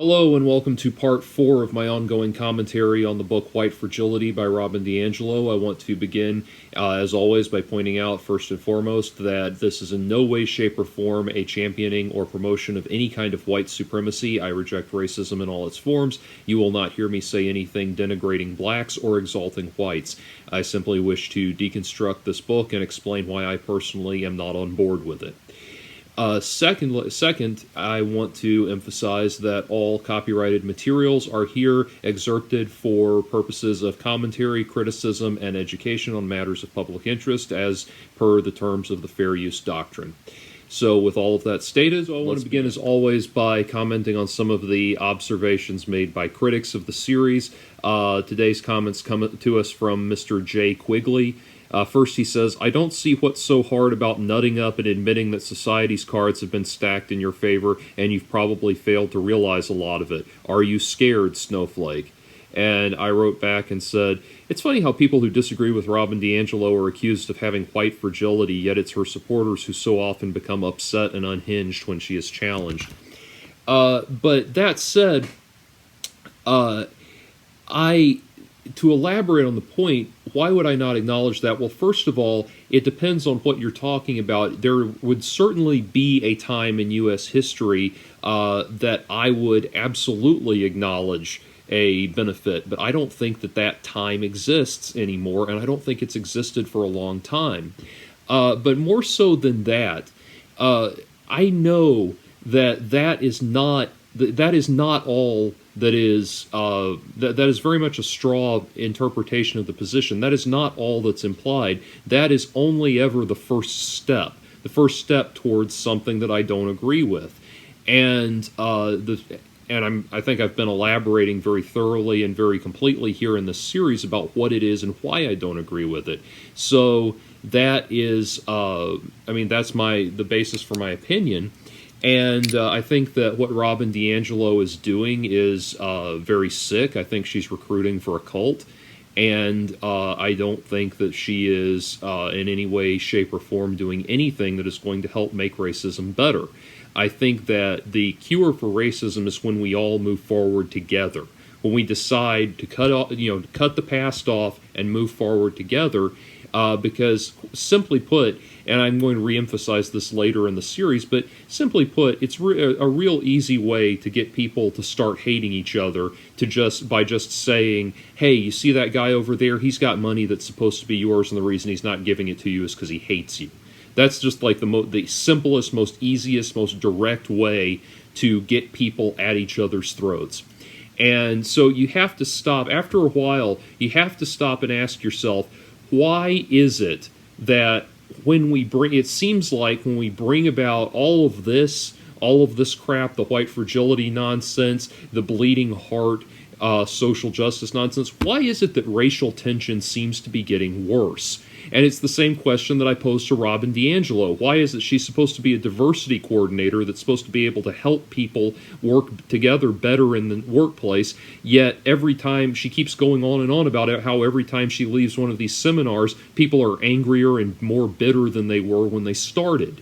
Hello and welcome to part 4 of my ongoing commentary on the book White Fragility by DiAngelo. I want to begin, as always, by pointing out, first and foremost, that this is in no way, shape, or form a championing or promotion of any kind of white supremacy. I reject racism in all its forms. You will not hear me say anything denigrating blacks or exalting whites. I simply wish to deconstruct this book and explain why I personally am not on board with it. Second, I want to emphasize that all copyrighted materials are here excerpted for purposes of commentary, criticism, and education on matters of public interest as per the terms of the Fair Use Doctrine. So with all of that stated, I want to begin as always by commenting on some of the observations made by critics of the series. Today's comments come to us from Mr. J. Quigley. First he says, I don't see what's so hard about nutting up and admitting that society's cards have been stacked in your favor and you've probably failed to realize a lot of it. Are you scared, Snowflake? And I wrote back and said, it's funny how people who disagree with DiAngelo are accused of having white fragility, yet it's her supporters who so often become upset and unhinged when she is challenged. But that said, to elaborate on the point, why would I not acknowledge that? Well, first of all, it depends on what you're talking about. There would certainly be a time in U.S. history that I would absolutely acknowledge a benefit, but I don't think that that time exists anymore, and I don't think it's existed for a long time. But more so than that, I know that that is not all that is that is very much a straw interpretation of the position. That is not all that's implied. That is only ever the first step towards something that I don't agree with. And I think I've been elaborating very thoroughly and very completely here in this series about what it is and why I don't agree with it. So that is, that's the basis for my opinion. And I think that what DiAngelo is doing is very sick. I think she's recruiting for a cult. And I don't think that she is in any way, shape, or form doing anything that is going to help make racism better. I think that the cure for racism is when we all move forward together. When we decide to cut the past off and move forward together, because simply put, and I'm going to reemphasize this later in the series, but simply put, it's a real easy way to get people to start hating each other by just saying, hey, you see that guy over there? He's got money that's supposed to be yours, and the reason he's not giving it to you is because he hates you. That's just like the simplest, most easiest, most direct way to get people at each other's throats. And so you have to stop. After a while, you have to stop and ask yourself, why is it that it seems like when we bring about all of this crap, the white fragility nonsense, the bleeding heart, social justice nonsense, why is it that racial tension seems to be getting worse? And it's the same question that I posed to DiAngelo. Why is it she's supposed to be a diversity coordinator that's supposed to be able to help people work together better in the workplace, yet every time she keeps going on and on about it, how every time she leaves one of these seminars, people are angrier and more bitter than they were when they started.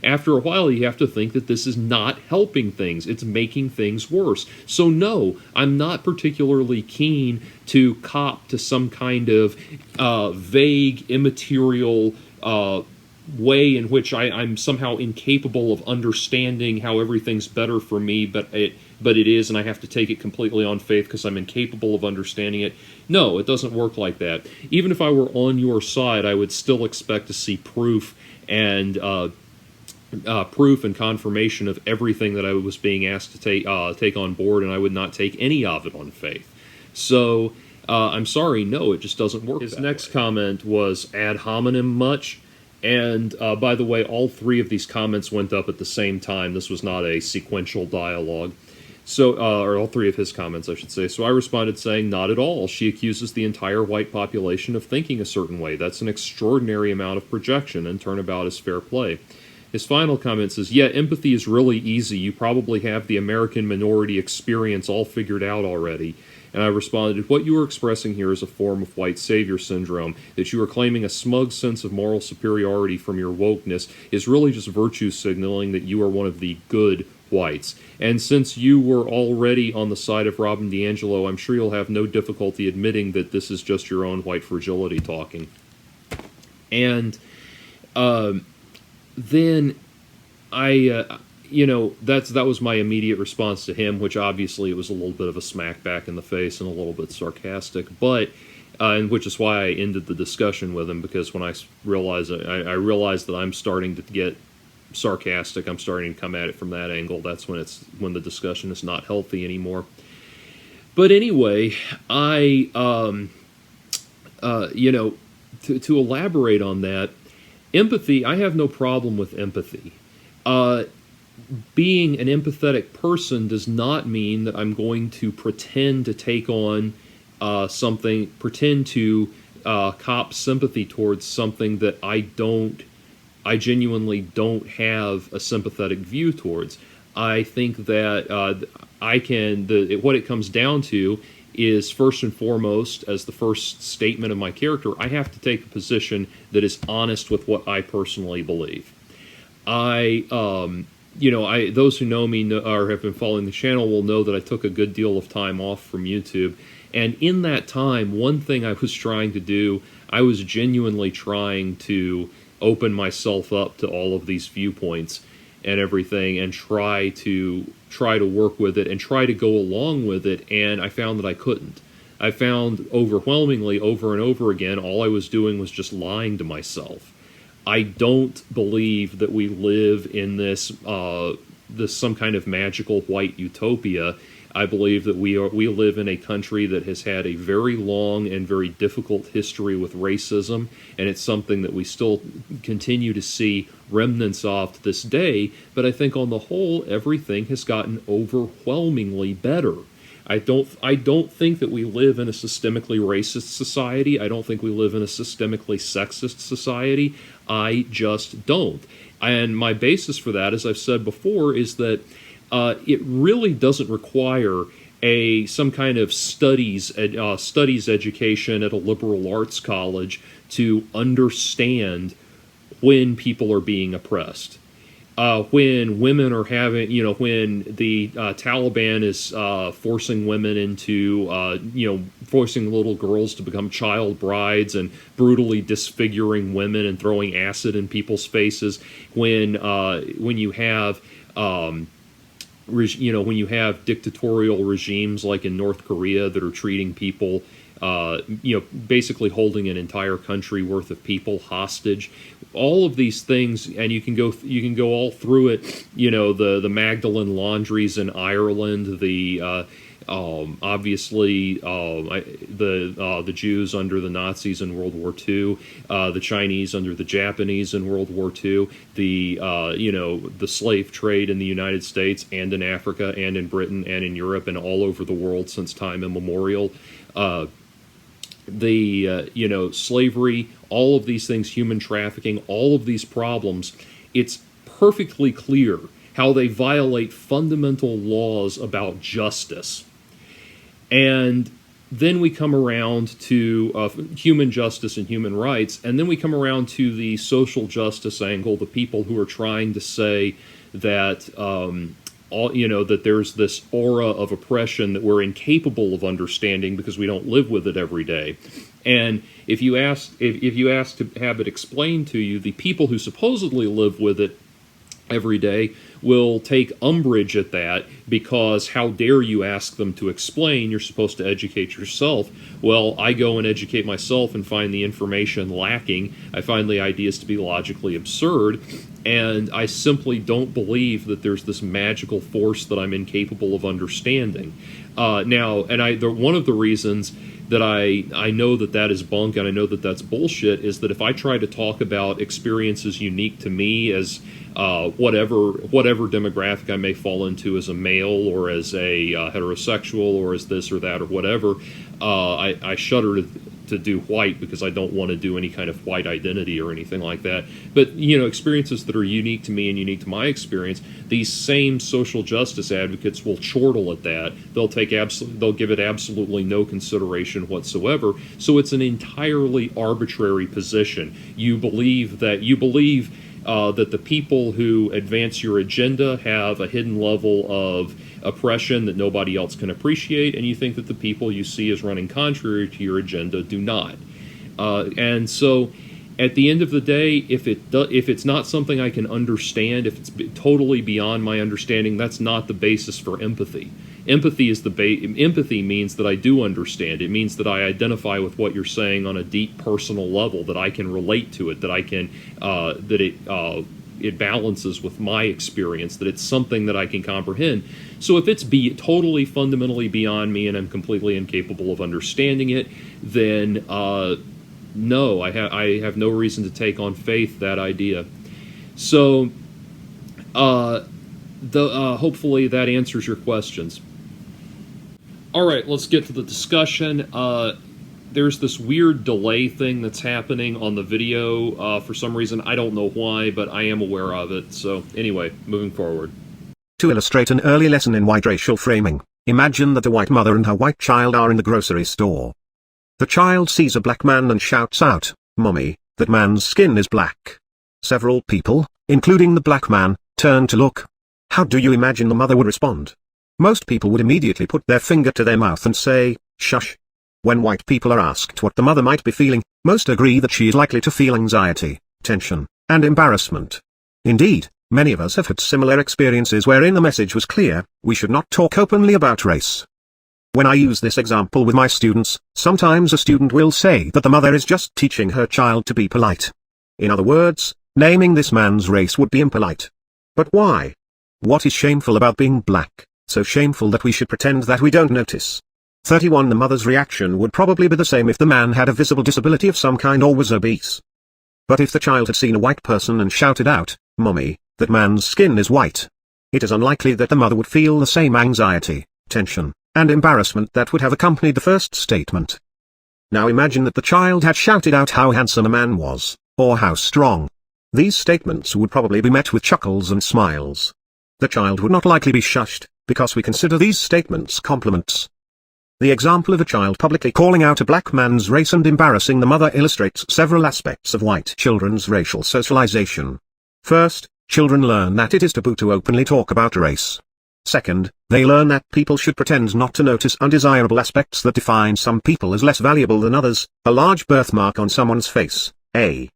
After a while, you have to think that this is not helping things. It's making things worse. So no, I'm not particularly keen to cop to some kind of vague, immaterial way in which I'm somehow incapable of understanding how everything's better for me, but it is, and I have to take it completely on faith because I'm incapable of understanding it. No, it doesn't work like that. Even if I were on your side, I would still expect to see proof and confirmation of everything that I was being asked to take on board, and I would not take any of it on faith. So I'm sorry, no, it just doesn't work. His next comment was ad hominem much, and by the way, all three of these comments went up at the same time. This was not a sequential dialogue. So, or all three of his comments, I should say. So I responded saying, not at all. She accuses the entire white population of thinking a certain way. That's an extraordinary amount of projection, and turnabout is fair play. His final comment says, yeah, empathy is really easy. You probably have the American minority experience all figured out already. And I responded, what you are expressing here is a form of white savior syndrome, that you are claiming a smug sense of moral superiority from your wokeness is really just virtue signaling that you are one of the good whites. And since you were already on the side of Robin DiAngelo, I'm sure you'll have no difficulty admitting that this is just your own white fragility talking. And then that was my immediate response to him, which obviously it was a little bit of a smack back in the face and a little bit sarcastic, but and which is why I ended the discussion with him, because when I realized that I'm starting to get sarcastic, I'm starting to come at it from that angle. That's when the discussion is not healthy anymore. But anyway, to elaborate on that, empathy, I have no problem with empathy. Being an empathetic person does not mean that I'm going to pretend to take on pretend to cop sympathy towards something that I genuinely don't have a sympathetic view towards. I think that what it comes down to is, first and foremost, as the first statement of my character, I have to take a position that is honest with what I personally believe. Those who know me or have been following the channel will know that I took a good deal of time off from YouTube. And in that time, one thing I was trying to do, I was genuinely trying to open myself up to all of these viewpoints and everything, and try to work with it and try to go along with it, and I found that I couldn't. I found overwhelmingly, over and over again, all I was doing was just lying to myself. I don't believe that we live in this some kind of magical white utopia. I believe that we live in a country that has had a very long and very difficult history with racism, and it's something that we still continue to see remnants of to this day, but I think on the whole, everything has gotten overwhelmingly better. I don't think that we live in a systemically racist society. I don't think we live in a systemically sexist society. I just don't. And my basis for that, as I've said before, is that it really doesn't require some kind of studies education at a liberal arts college to understand when people are being oppressed. When women are when the Taliban is forcing women into, forcing little girls to become child brides and brutally disfiguring women and throwing acid in people's faces, when you have dictatorial regimes like in North Korea that are treating people, basically holding an entire country worth of people hostage. All of these things, and you can go all through it. The Magdalene laundries in Ireland, the Jews under the Nazis in World War II, the Chinese under the Japanese in World War II, the slave trade in the United States and in Africa and in Britain and in Europe and all over the world since time immemorial. Slavery, all of these things, human trafficking, all of these problems, it's perfectly clear how they violate fundamental laws about justice. And then we come around to human justice and human rights, and then we come around to the social justice angle, the people who are trying to say that that there's this aura of oppression that we're incapable of understanding because we don't live with it every day. And if you ask to have it explained to you, the people who supposedly live with it every day will take umbrage at that, because how dare you ask them to explain? You're supposed to educate yourself. Well, I go and educate myself and find the information lacking. I find the ideas to be logically absurd, and I simply don't believe that there's this magical force that I'm incapable of understanding. One of the reasons that I know that is bunk and I know that that's bullshit is that if I try to talk about experiences unique to me as whatever demographic I may fall into as a male or as a heterosexual or as this or that or whatever, I shudder to do white because I don't want to do any kind of white identity or anything like that. But, experiences that are unique to me and unique to my experience, these same social justice advocates will chortle at that. They'll give it absolutely no consideration whatsoever. So it's an entirely arbitrary position. You believe that the people who advance your agenda have a hidden level of oppression that nobody else can appreciate, and you think that the people you see as running contrary to your agenda do not. And so, at the end of the day, if it's not something I can understand, if it's totally beyond my understanding, that's not the basis for empathy. Empathy means that I do understand. It means that I identify with what you're saying on a deep personal level, that I can relate to it, that I can it balances with my experience, that it's something that I can comprehend. So if it's totally fundamentally beyond me and I'm completely incapable of understanding it, then no, I have no reason to take on faith that idea. So hopefully that answers your questions. All right, let's get to the discussion. There's this weird delay thing that's happening on the video for some reason. I don't know why, but I am aware of it. So anyway, moving forward. To illustrate an early lesson in white racial framing, imagine that a white mother and her white child are in the grocery store. The child sees a black man and shouts out, "Mommy, that man's skin is black." Several people, including the black man, turn to look. How do you imagine the mother would respond? Most people would immediately put their finger to their mouth and say, "Shush." When white people are asked what the mother might be feeling, most agree that she is likely to feel anxiety, tension, and embarrassment. Indeed, many of us have had similar experiences wherein the message was clear: we should not talk openly about race. When I use this example with my students, sometimes a student will say that the mother is just teaching her child to be polite. In other words, naming this man's race would be impolite. But why? What is shameful about being black, so shameful that we should pretend that we don't notice? 31 The mother's reaction would probably be the same if the man had a visible disability of some kind or was obese. But if the child had seen a white person and shouted out, "Mommy, that man's skin is white," it is unlikely that the mother would feel the same anxiety, tension, and embarrassment that would have accompanied the first statement. Now imagine that the child had shouted out how handsome a man was, or how strong. These statements would probably be met with chuckles and smiles. The child would not likely be shushed, because we consider these statements compliments. The example of a child publicly calling out a black man's race and embarrassing the mother illustrates several aspects of white children's racial socialization. First, children learn that it is taboo to openly talk about race. Second, they learn that people should pretend not to notice undesirable aspects that define some people as less valuable than others, a large birthmark on someone's face, a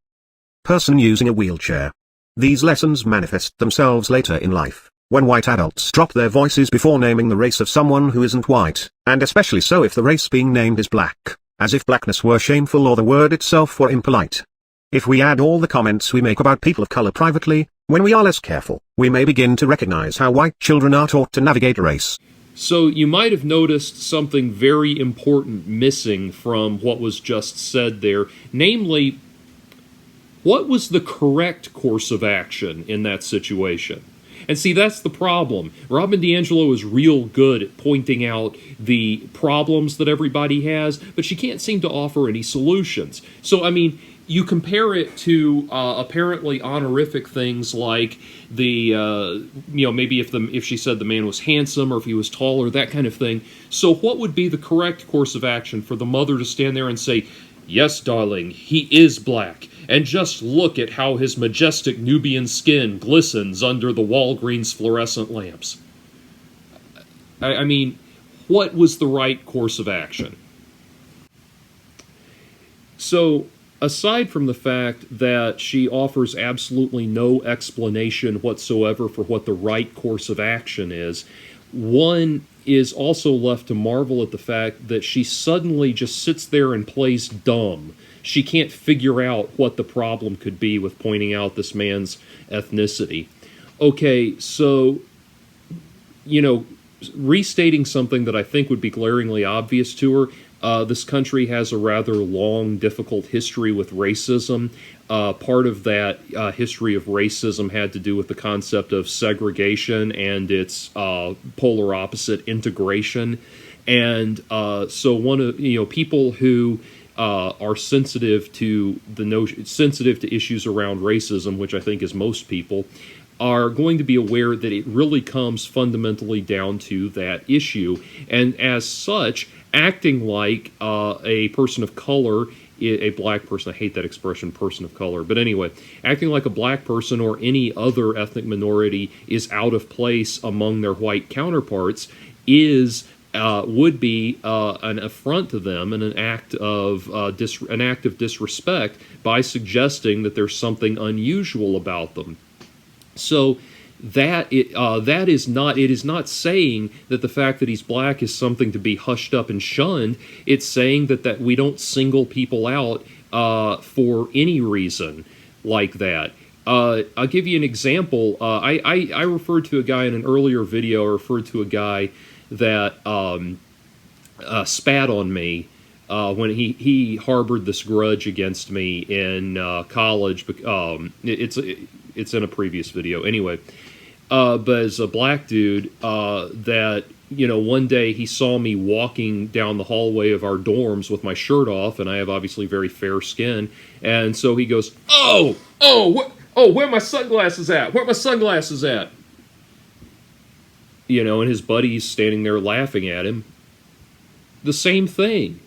person using a wheelchair. These lessons manifest themselves later in life, when white adults drop their voices before naming the race of someone who isn't white, and especially so if the race being named is black, as if blackness were shameful or the word itself were impolite. If we add all the comments we make about people of color privately, when we are less careful, we may begin to recognize how white children are taught to navigate race. So you might have noticed something very important missing from what was just said there, namely, what was the correct course of action in that situation? And see, that's the problem. Robin DiAngelo is real good at pointing out the problems that everybody has, but she can't seem to offer any solutions. So, I mean, you compare it to apparently honorific things like maybe if she said the man was handsome or if he was taller, that kind of thing. So what would be the correct course of action for the mother to stand there and say, "Yes, darling, he is black, and just look at how his majestic Nubian skin glistens under the Walgreens fluorescent lamps"? I mean, what was the right course of action? So, aside from the fact that she offers absolutely no explanation whatsoever for what the right course of action is, one is also left to marvel at the fact that she suddenly just sits there and plays dumb. She can't figure out what the problem could be with pointing out this man's ethnicity. Okay, so, restating something that I think would be glaringly obvious to her, this country has a rather long, difficult history with racism. Part of that history of racism had to do with the concept of segregation and its polar opposite, integration. And so people who are sensitive to issues around racism, which I think is most people, are going to be aware that it really comes fundamentally down to that issue. And as such, acting like a person of color, a black person, I hate that expression, person of color, but anyway, acting like a black person or any other ethnic minority is out of place among their white counterparts would be an affront to them and an act of disrespect by suggesting that there's something unusual about them. So that is not saying that the fact that he's black is something to be hushed up and shunned. It's saying that we don't single people out for any reason like that. I'll give you an example. I referred to a guy in an earlier video. I referred to a guy that spat on me when he harbored this grudge against me in college. It's in a previous video. Anyway, but as a black dude, that, one day he saw me walking down the hallway of our dorms with my shirt off, and I have obviously very fair skin, and so he goes, where are my sunglasses at? Where are my sunglasses at? And his buddy's standing there laughing at him. The same thing.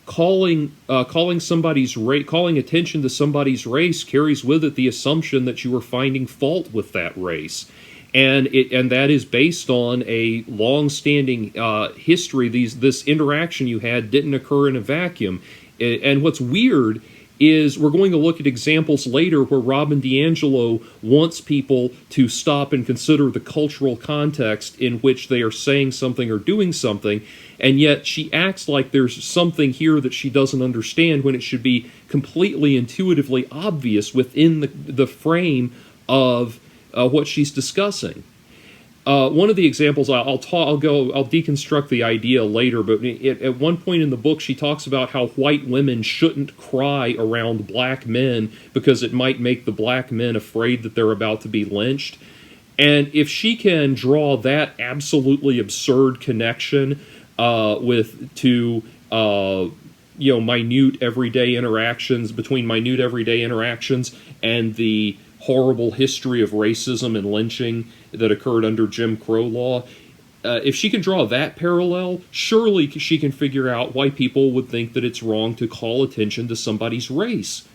Calling attention to somebody's race carries with it the assumption that you are finding fault with that race, and that is based on a long-standing history. This interaction you had didn't occur in a vacuum, and what's weird is we're going to look at examples later where Robin DiAngelo wants people to stop and consider the cultural context in which they are saying something or doing something, and yet she acts like there's something here that she doesn't understand when it should be completely intuitively obvious within the frame of what she's discussing. One of the examples I'll deconstruct the idea later, but at one point in the book she talks about how white women shouldn't cry around black men because it might make the black men afraid that they're about to be lynched. And if she can draw that absolutely absurd connection minute everyday interactions and the horrible history of racism and lynching that occurred under Jim Crow law, if she can draw that parallel, surely she can figure out why people would think that it's wrong to call attention to somebody's race.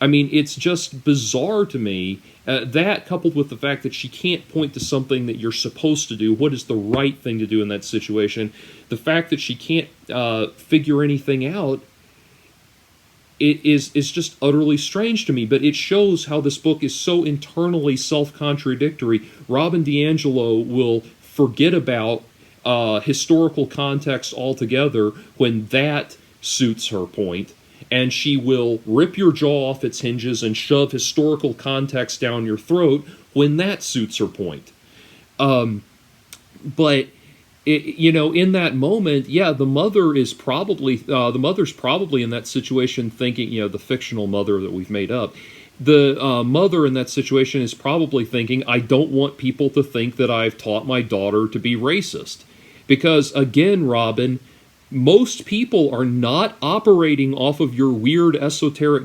I mean, it's just bizarre to me, that coupled with the fact that she can't point to something that you're supposed to do, what is the right thing to do in that situation, the fact that she can't figure anything out, it is just utterly strange to me. But it shows how this book is so internally self-contradictory. Robin DiAngelo will forget about historical context altogether when that suits her point, and she will rip your jaw off its hinges and shove historical context down your throat when that suits her point. But in that moment, the mother's probably in that situation thinking, the fictional mother that we've made up, the mother in that situation is probably thinking, I don't want people to think that I've taught my daughter to be racist. Because again, Robin, most people are not operating off of your weird esoteric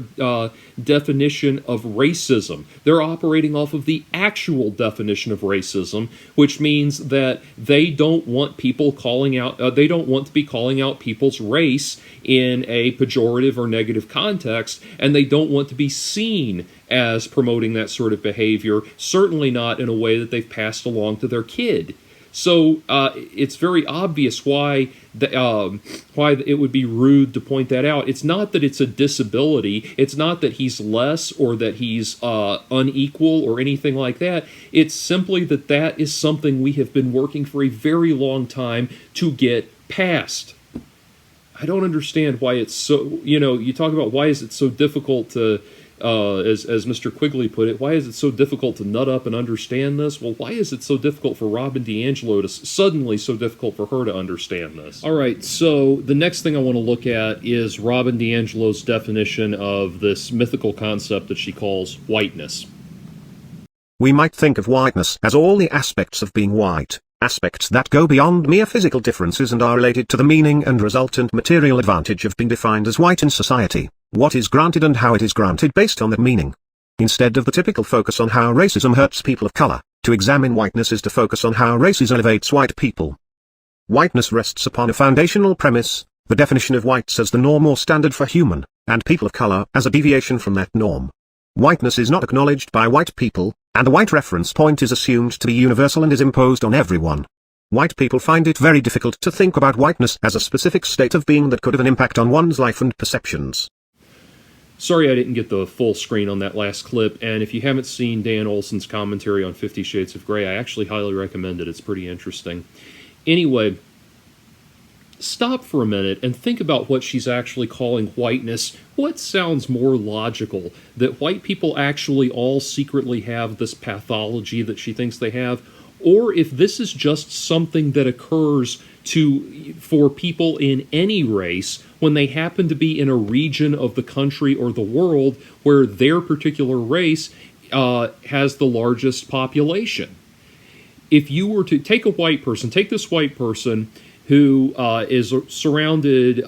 definition of racism. They're operating off of the actual definition of racism, which means that they don't want people they don't want to be calling out people's race in a pejorative or negative context, and they don't want to be seen as promoting that sort of behavior, certainly not in a way that they've passed along to their kid. So it's very obvious why it would be rude to point that out. It's not that it's a disability. It's not that he's less or that he's unequal or anything like that. It's simply that is something we have been working for a very long time to get past. I don't understand why it's so, you talk about why is it so difficult to, as Mr. Quigley put it, why is it so difficult to nut up and understand this? Well, why is it so difficult for Robin DiAngelo suddenly so difficult for her to understand this? All right, so the next thing I want to look at is Robin DiAngelo's definition of this mythical concept that she calls whiteness. We might think of whiteness as all the aspects of being white, aspects that go beyond mere physical differences and are related to the meaning and resultant material advantage of being defined as white in society, what is granted and how it is granted based on that meaning. Instead of the typical focus on how racism hurts people of color, to examine whiteness is to focus on how racism elevates white people. Whiteness rests upon a foundational premise, the definition of whites as the norm or standard for human, and people of color as a deviation from that norm. Whiteness is not acknowledged by white people, and the white reference point is assumed to be universal and is imposed on everyone. White people find it very difficult to think about whiteness as a specific state of being that could have an impact on one's life and perceptions. Sorry I didn't get the full screen on that last clip, and if you haven't seen Dan Olson's commentary on 50 Shades of Grey, I actually highly recommend it. It's pretty interesting. Anyway, stop for a minute and think about what she's actually calling whiteness. What sounds more logical? That white people actually all secretly have this pathology that she thinks they have? Or if this is just something that occurs for people in any race when they happen to be in a region of the country or the world where their particular race has the largest population. If you were to take this white person who is surrounded,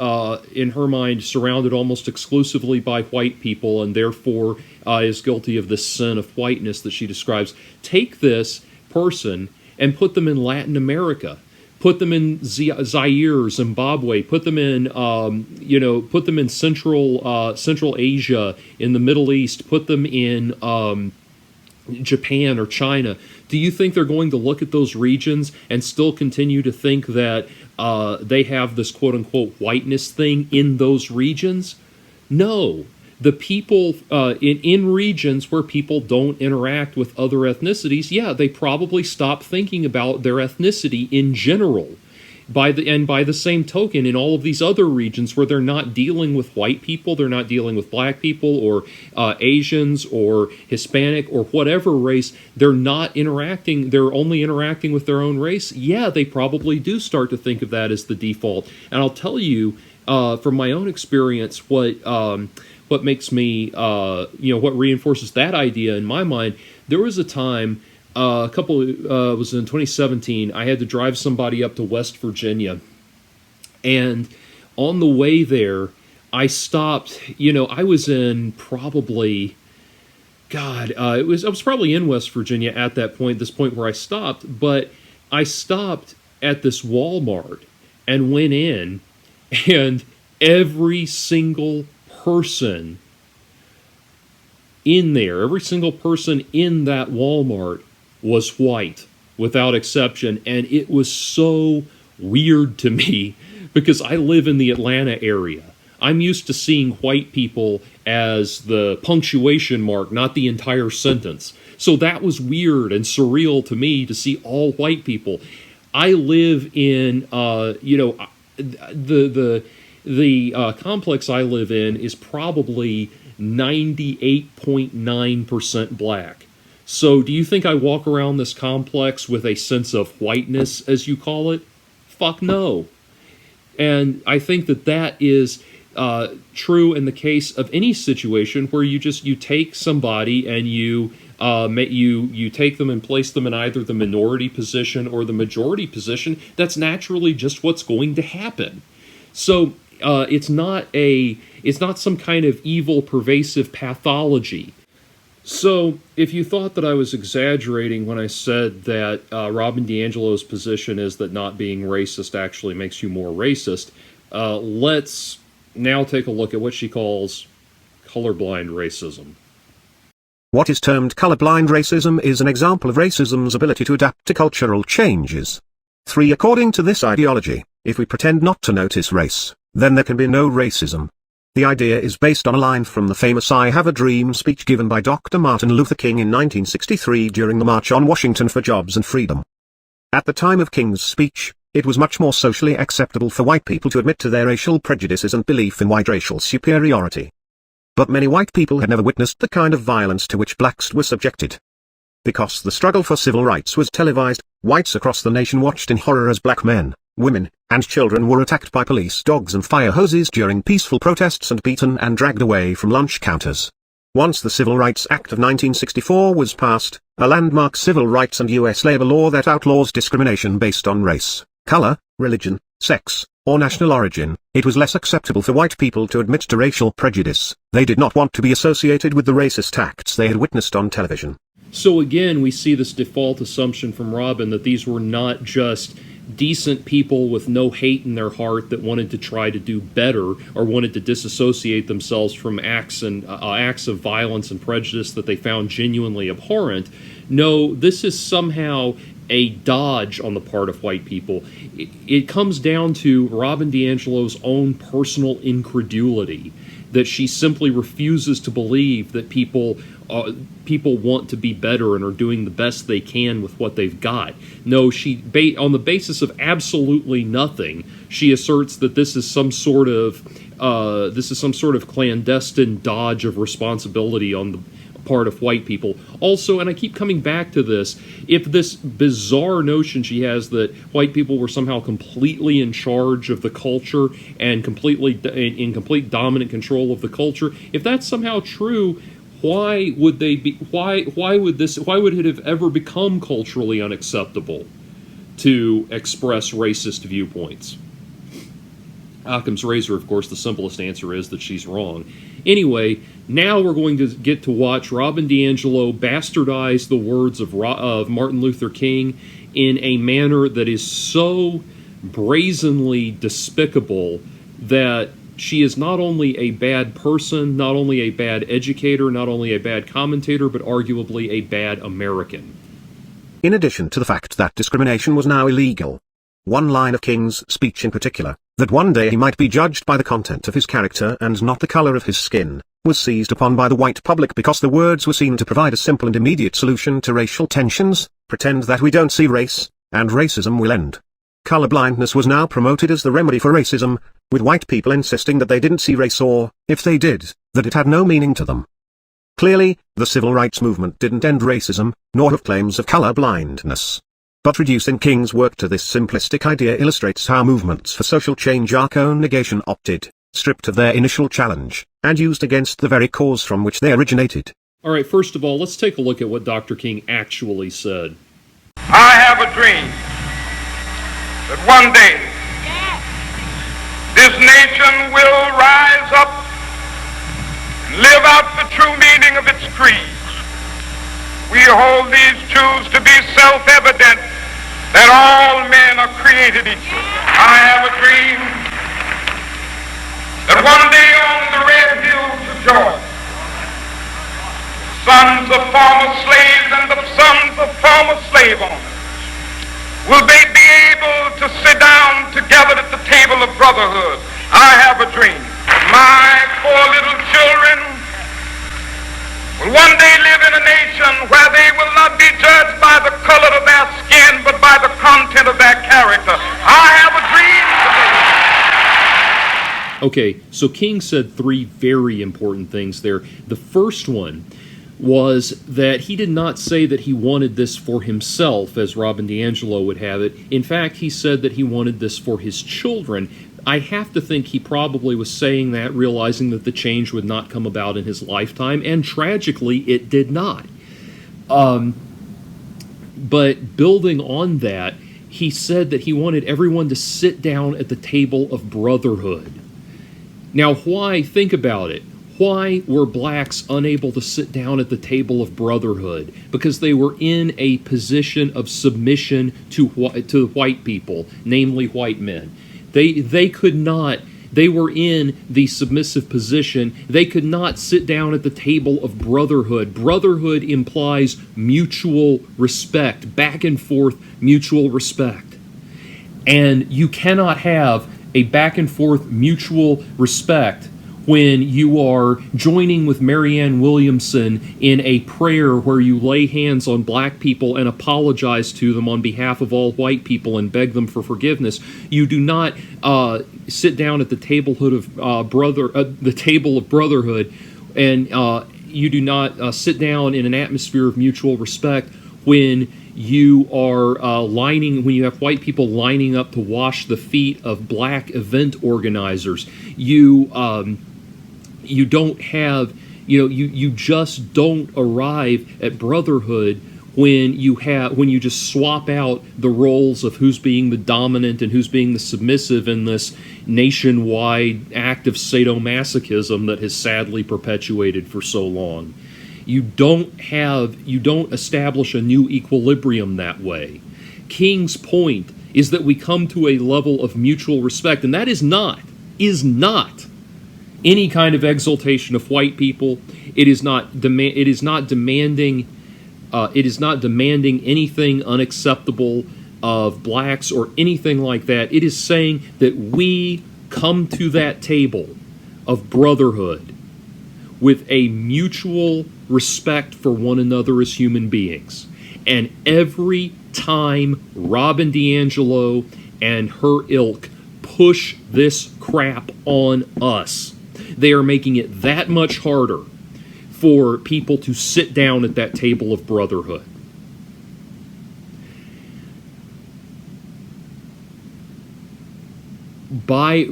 in her mind, surrounded almost exclusively by white people and therefore is guilty of this sin of whiteness that she describes, take this person and put them in Latin America, put them in Zaire, Zimbabwe, put them in Central Asia, in the Middle East, put them in Japan or China. Do you think they're going to look at those regions and still continue to think that they have this quote-unquote whiteness thing in those regions? No. The people in regions where people don't interact with other ethnicities, yeah, they probably stop thinking about their ethnicity in general. By the same token, in all of these other regions where they're not dealing with white people, they're not dealing with black people or Asians or Hispanic or whatever race, they're not interacting, they're only interacting with their own race, yeah, they probably do start to think of that as the default. And I'll tell you, from my own experience, what makes me, what reinforces that idea in my mind, there was a time, it was in 2017, I had to drive somebody up to West Virginia. And on the way there, I stopped, I was in probably, I was probably in West Virginia at this point where I stopped, but I stopped at this Walmart and went in, and every single person in there, every single person in that Walmart was white, without exception, and it was so weird to me because I live in the Atlanta area. I'm used to seeing white people as the punctuation mark, not the entire sentence. So that was weird and surreal to me to see all white people. I live in, the complex I live in is probably 98.9% black. So do you think I walk around this complex with a sense of whiteness, as you call it? Fuck no. And I think that is true in the case of any situation where you take somebody and you take them and place them in either the minority position or the majority position. That's naturally just what's going to happen. So it's not some kind of evil, pervasive pathology. So if you thought that I was exaggerating when I said that Robin DiAngelo's position is that not being racist actually makes you more racist, let's now take a look at what she calls colorblind racism. What is termed colorblind racism is an example of racism's ability to adapt to cultural changes. 3. According to this ideology, if we pretend not to notice race, then there can be no racism. The idea is based on a line from the famous "I Have a Dream" speech given by Dr. Martin Luther King in 1963 during the March on Washington for Jobs and Freedom. At the time of King's speech, it was much more socially acceptable for white people to admit to their racial prejudices and belief in white racial superiority. But many white people had never witnessed the kind of violence to which blacks were subjected. Because the struggle for civil rights was televised, whites across the nation watched in horror as black men, women, and children were attacked by police dogs and fire hoses during peaceful protests and beaten and dragged away from lunch counters. Once the Civil Rights Act of 1964 was passed, a landmark civil rights and U.S. labor law that outlaws discrimination based on race, color, religion, sex, or national origin, it was less acceptable for white people to admit to racial prejudice. They did not want to be associated with the racist acts they had witnessed on television. So again, we see this default assumption from Robin that these were not just decent people with no hate in their heart that wanted to try to do better or wanted to disassociate themselves from acts of violence and prejudice that they found genuinely abhorrent. No, this is somehow a dodge on the part of white people. It comes down to Robin DiAngelo's own personal incredulity, that she simply refuses to believe that people want to be better and are doing the best they can with what they've got. No, on the basis of absolutely nothing, she asserts that this is some sort of clandestine dodge of responsibility on the part of white people. Also, and I keep coming back to this, if this bizarre notion she has that white people were somehow completely in charge of the culture and completely in complete dominant control of the culture, if that's somehow true, why would it have ever become culturally unacceptable to express racist viewpoints? Occam's razor, of course, the simplest answer is that she's wrong. Anyway, now we're going to get to watch Robin DiAngelo bastardize the words of Martin Luther King in a manner that is so brazenly despicable that she is not only a bad person, not only a bad educator, not only a bad commentator, but arguably a bad American. In addition to the fact that discrimination was now illegal, one line of King's speech in particular, that one day he might be judged by the content of his character and not the color of his skin, was seized upon by the white public because the words were seen to provide a simple and immediate solution to racial tensions: pretend that we don't see race, and racism will end. Colorblindness was now promoted as the remedy for racism, with white people insisting that they didn't see race or, if they did, that it had no meaning to them. Clearly, the civil rights movement didn't end racism, nor have claims of colorblindness. But reducing King's work to this simplistic idea illustrates how movements for social change are co-negation opted, stripped of their initial challenge, and used against the very cause from which they originated. All right, first of all, let's take a look at what Dr. King actually said. I have a dream that one day this nation will rise up and live out the true meaning of its creed. We hold these truths to be self-evident, that all men are created equal. I have a dream that one day on the red hills of Georgia, sons of former slaves and the sons of former slave owners will they be able to sit down together at the table of brotherhood. I have a dream. My four little children will one day live in a nation where they will not be judged by the color of their skin, but by the content of their character. I have a dream today. Okay, so King said three very important things there. The first one was that he did not say that he wanted this for himself, as Robin DiAngelo would have it. In fact, he said that he wanted this for his children. I have to think he probably was saying that, realizing that the change would not come about in his lifetime, and tragically, it did not. But building on that, he said that he wanted everyone to sit down at the table of brotherhood. Now, why? Think about it. Why were blacks unable to sit down at the table of brotherhood? Because they were in a position of submission to white people, namely white men. They could not, they were in the submissive position. They could not sit down at the table of brotherhood. Brotherhood implies mutual respect, back and forth mutual respect. And you cannot have a back and forth mutual respect when you are joining with Marianne Williamson in a prayer where you lay hands on black people and apologize to them on behalf of all white people and beg them for forgiveness. You do not sit down at the table of brotherhood, and you do not sit down in an atmosphere of mutual respect when you are when you have white people lining up to wash the feet of black event organizers. You don't have, you just don't arrive at brotherhood when you just swap out the roles of who's being the dominant and who's being the submissive in this nationwide act of sadomasochism that has sadly perpetuated for so long. You don't establish a new equilibrium that way. King's point is that we come to a level of mutual respect, and that is not any kind of exaltation of white people. It is not demanding anything unacceptable of blacks or anything like that. It is saying that we come to that table of brotherhood with a mutual respect for one another as human beings. And every time Robin DiAngelo and her ilk push this crap on us, they are making it that much harder for people to sit down at that table of brotherhood. By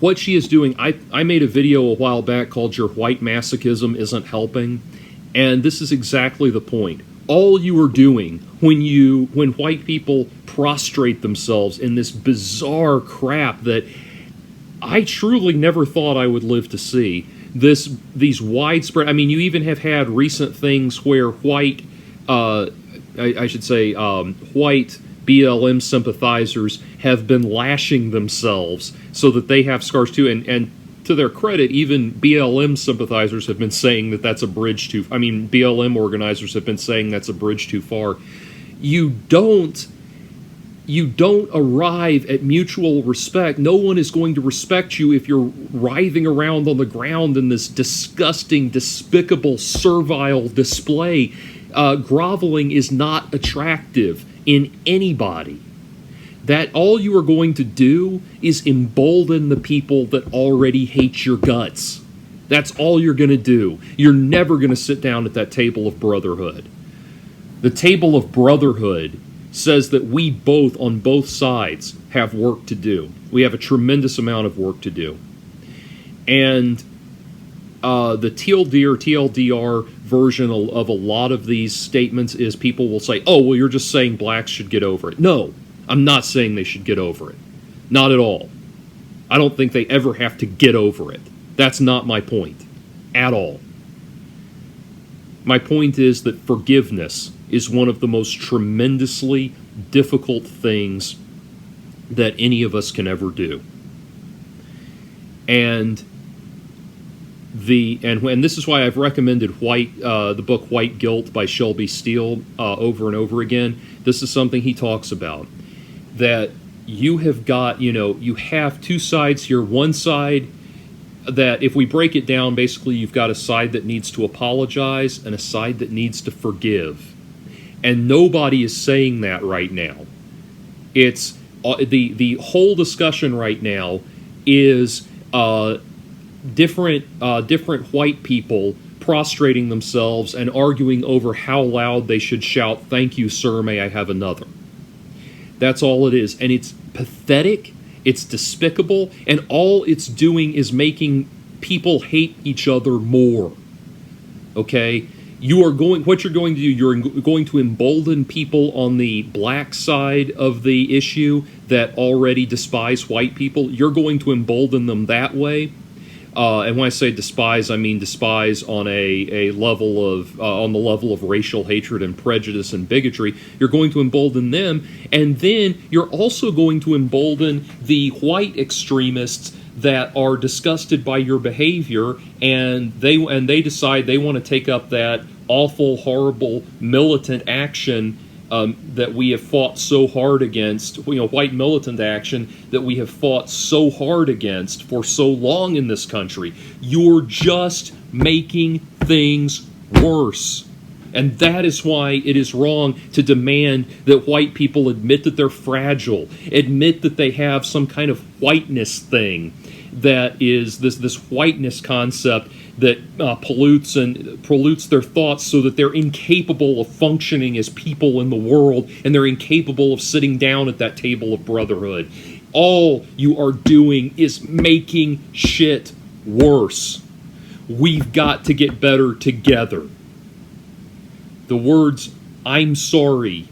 what she is doing, I made a video a while back called "Your White Masochism Isn't Helping," and this is exactly the point. All you are doing when white people prostrate themselves in this bizarre crap that I truly never thought I would live to see, these widespread, I mean, you even have had recent things where white BLM sympathizers have been lashing themselves so that they have scars too, and to their credit, even BLM sympathizers have been saying that that's a bridge too, BLM organizers have been saying that's a bridge too far. You don't arrive at mutual respect. No one is going to respect you if you're writhing around on the ground in this disgusting, despicable, servile display. Groveling is not attractive in anybody. That all you are going to do is embolden the people that already hate your guts. That's all you're going to do. You're never going to sit down at that table of brotherhood. The table of brotherhood says that we both, on both sides, have work to do. We have a tremendous amount of work to do. And the TLDR version of a lot of these statements is people will say, oh, well, you're just saying blacks should get over it. No, I'm not saying they should get over it. Not at all. I don't think they ever have to get over it. That's not my point. At all. My point is that forgiveness is one of the most tremendously difficult things that any of us can ever do. And this is why I've recommended the book White Guilt by Shelby Steele over and over again. This is something he talks about. That you have got, you have two sides here. One side that, if we break it down, basically you've got a side that needs to apologize and a side that needs to forgive. And nobody is saying that right now. It's the whole discussion right now is different white people prostrating themselves and arguing over how loud they should shout, "Thank you, sir, may I have another?" That's all it is. And it's pathetic, it's despicable, and all it's doing is making people hate each other more. Okay? What you're going to do, you're going to embolden people on the black side of the issue that already despise white people. You're going to embolden them that way. And when I say despise, I mean despise on the level of racial hatred and prejudice and bigotry. You're going to embolden them, and then you're also going to embolden the white extremists that are disgusted by your behavior, and they decide they want to take up that awful, horrible, militant action that we have fought so hard against, white militant action that we have fought so hard against for so long in this country. You're just making things worse. And that is why it is wrong to demand that white people admit that they're fragile, admit that they have some kind of whiteness thing that is this whiteness concept that pollutes their thoughts so that they're incapable of functioning as people in the world, and they're incapable of sitting down at that table of brotherhood. All you are doing is making shit worse. We've got to get better together. The words "I'm sorry"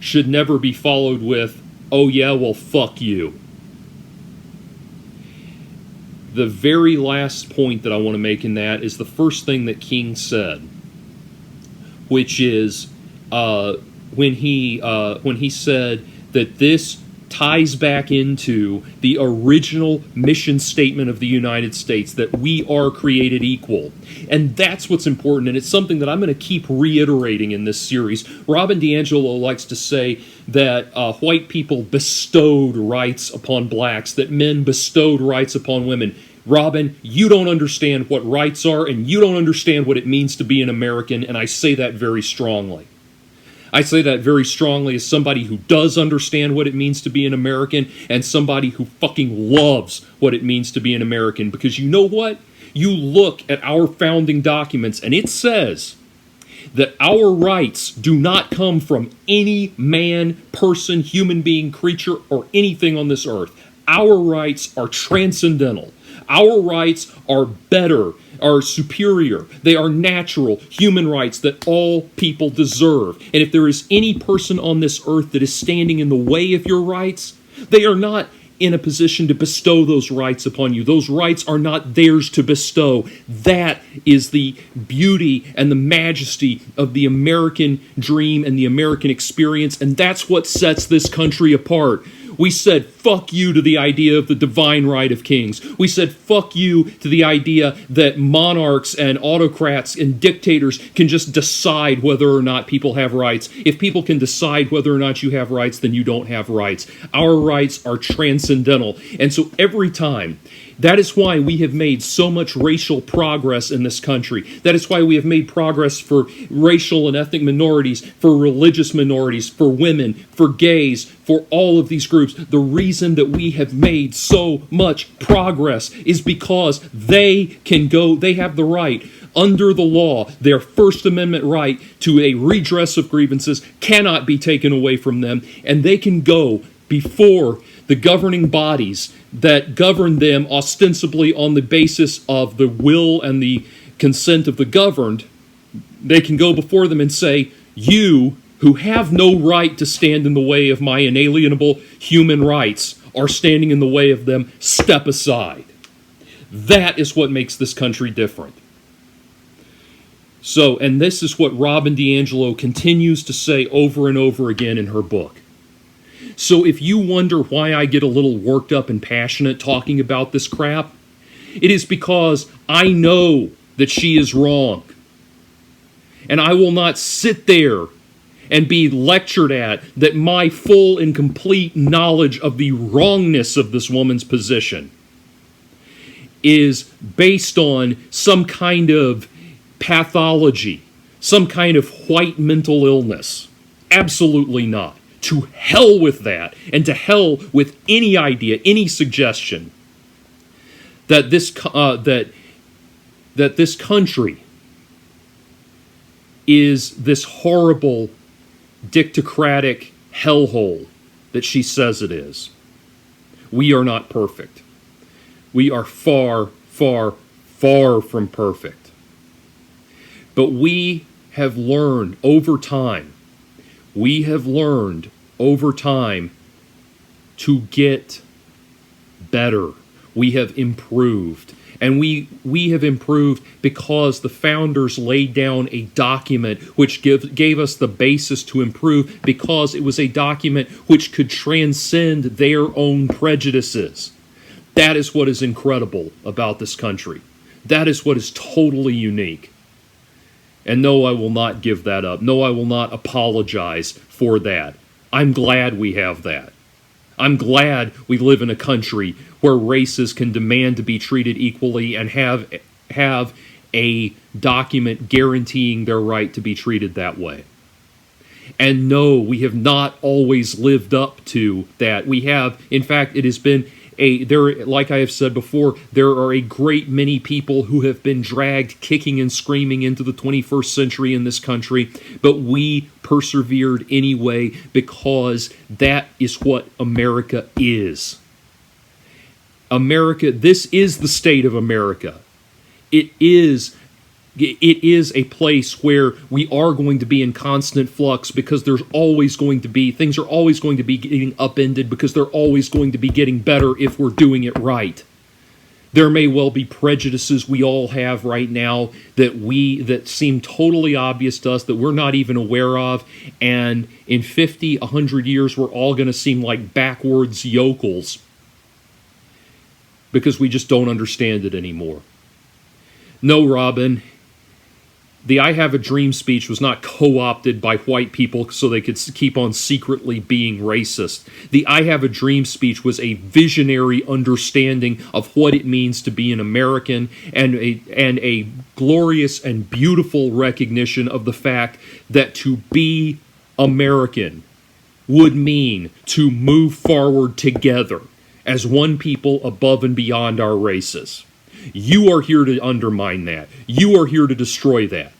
should never be followed with, "Oh yeah, well fuck you." The very last point that I want to make in that is the first thing that King said, which is when he said that this ties back into the original mission statement of the United States, that we are created equal. And that's what's important, and it's something that I'm going to keep reiterating in this series. Robin DiAngelo likes to say that white people bestowed rights upon blacks, that men bestowed rights upon women. Robin, you don't understand what rights are, and you don't understand what it means to be an American, and I say that very strongly. I say that very strongly as somebody who does understand what it means to be an American, and somebody who fucking loves what it means to be an American. Because you know what? You look at our founding documents, and it says that our rights do not come from any man, person, human being, creature, or anything on this earth. Our rights are transcendental. Our rights are better, are superior. They are natural human rights that all people deserve. And if there is any person on this earth that is standing in the way of your rights, they are not in a position to bestow those rights upon you. Those rights are not theirs to bestow. That is the beauty and the majesty of the American dream and the American experience, and that's what sets this country apart. We said fuck you to the idea of the divine right of kings. We said fuck you to the idea that monarchs and autocrats and dictators can just decide whether or not people have rights. If people can decide whether or not you have rights, then you don't have rights. Our rights are transcendental. And so every time, that is why we have made so much racial progress in this country. That is why we have made progress for racial and ethnic minorities, for religious minorities, for women, for gays, for all of these groups. The reason that we have made so much progress is because they have the right, under the law, their First Amendment right to a redress of grievances cannot be taken away from them, and they can go before the governing bodies that govern them ostensibly on the basis of the will and the consent of the governed. They can go before them and say, you who have no right to stand in the way of my inalienable human rights are standing in the way of them, step aside. That is what makes this country different. So, and this is what Robin DiAngelo continues to say over and over again in her book. So if you wonder why I get a little worked up and passionate talking about this crap, it is because I know that she is wrong. And I will not sit there and be lectured at that my full and complete knowledge of the wrongness of this woman's position is based on some kind of pathology, some kind of white mental illness. Absolutely not. To hell with that, and to hell with any idea, any suggestion that this country is this horrible dictocratic hellhole that she says it is. We are not perfect. We are far, far, far from perfect. But we have learned over time, to get better. We have improved. And we have improved because the founders laid down a document which gave us the basis to improve, because it was a document which could transcend their own prejudices. That is what is incredible about this country. That is what is totally unique. And no, I will not give that up. No, I will not apologize for that. I'm glad we have that. I'm glad we live in a country where races can demand to be treated equally and have a document guaranteeing their right to be treated that way. And no, we have not always lived up to that. We have, in fact, it has been like I have said before, there are a great many people who have been dragged kicking and screaming into the 21st century in this country, but we persevered anyway because that is what America is. America, this is the state of America. It is It is a place where we are going to be in constant flux because there's always going to be, things are always going to be getting upended because they're always going to be getting better if we're doing it right. There may well be prejudices we all have right now that seem totally obvious to us that we're not even aware of, and in 50, 100 years we're all going to seem like backwards yokels because we just don't understand it anymore. No, Robin, the I Have a Dream speech was not co-opted by white people so they could keep on secretly being racist. The I Have a Dream speech was a visionary understanding of what it means to be an American, and a glorious and beautiful recognition of the fact that to be American would mean to move forward together as one people above and beyond our races. You are here to undermine that. You are here to destroy that.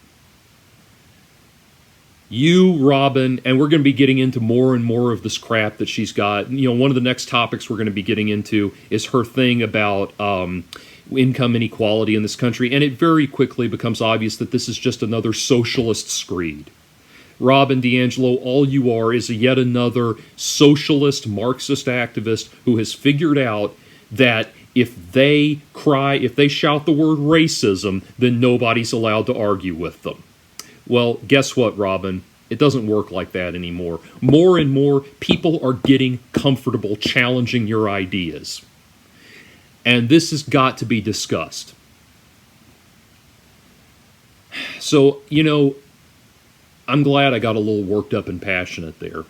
You, Robin, and we're going to be getting into more and more of this crap that she's got. You know, one of the next topics we're going to be getting into is her thing about income inequality in this country, and it very quickly becomes obvious that this is just another socialist screed. Robin DiAngelo, all you are is yet another socialist Marxist activist who has figured out that if they shout the word racism, then nobody's allowed to argue with them. Well, guess what, Robin? It doesn't work like that anymore. More and more people are getting comfortable challenging your ideas. And this has got to be discussed. So, you know, I'm glad I got a little worked up and passionate there,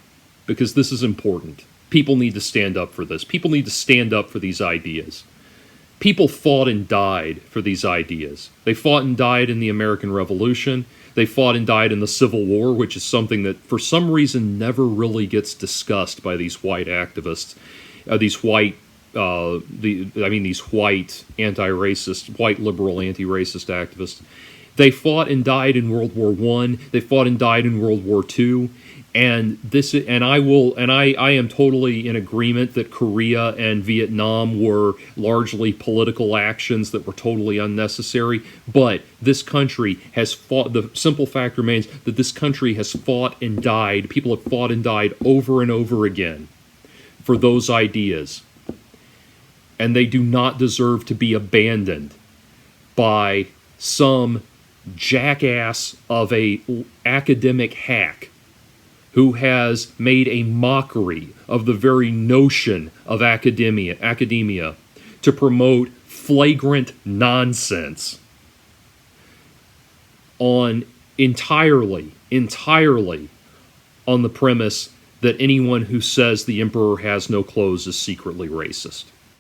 because this is important. People need to stand up for this. People need to stand up for these ideas. People fought and died for these ideas. They fought and died in the American Revolution. They fought and died in the Civil War, which is something that for some reason never really gets discussed by these white activists, these white anti-racist, white liberal anti-racist activists. They fought and died in World War I. They fought and died in World War II. And I am totally in agreement that Korea and Vietnam were largely political actions that were totally unnecessary. But this country has fought. The simple fact remains that this country has fought and died. People have fought and died over and over again for those ideas, and they do not deserve to be abandoned by some jackass of a academic hack who has made a mockery of the very notion of academia to promote flagrant nonsense on entirely on the premise that anyone who says the emperor has no clothes is secretly racist.